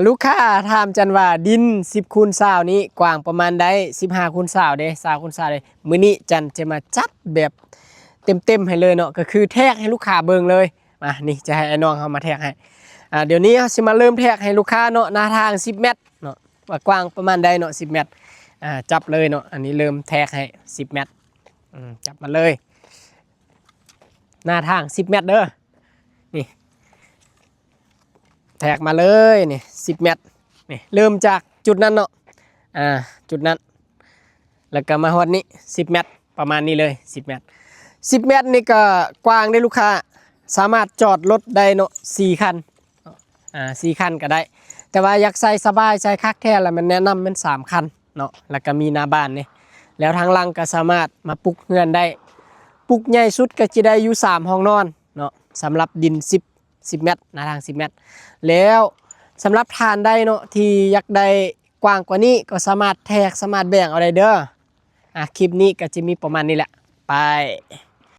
ลูกค้าถามจันว่าดิน10 คูณ 20นี้กว้างประมาณใด15 คูณ 20เด้20 คูณ 20เด้มื้อนี้จันจะมาจัดแบบเต็มให้เลยเนาะก็คือแทกให้ลูกค้าเบิ่งเลยมานี่จะให้ไอ้น้องเฮามาแทกให้เดี๋ยวนี้เฮาสิมาเริ่มแทกให้ลูกค้าเนาะหน้าทาง10 เมตรเนาะว่ากว้างประมาณใดเนาะ10 เมตรจับเลยเนาะอันนี้เริ่มแทกให้10 เมตรจับมาเลยหน้าทาง10 เมตรเด้อนี่แทกมาเลยนี่10 เมตรนี่เริ่มจากจุดนั้นเนาะจุดนั้นแล้วก็มาฮอดนี้10 เมตรประมาณนี้เลย10 เมตร10 เมตรนี่ก็กว้างได้ลูกค้าสามารถจอดรถได้เนาะ4 คัน4 คันก็ได้แต่ว่าอยากใส่สบายใส่คักแท้แล้วมันแนะนำเป็น3 คันเนาะแล้วก็มีหน้าบ้านนี่แล้วทางหลังก็สามารถมาปลูกเรือนได้ปลูกใหญ่สุดก็จะได้อยู่3 ห้องนอนเนาะสำหรับดิน10 เมตรหน้าทาง10 เมตรแล้วสำหรับทานได้เนาะที่อยากได้กว้างกว่านี้ก็สามารถแทกสามารถแบ่งเอาได้เด้อคลิปนี้ก็จะมีประมาณนี้แหละไป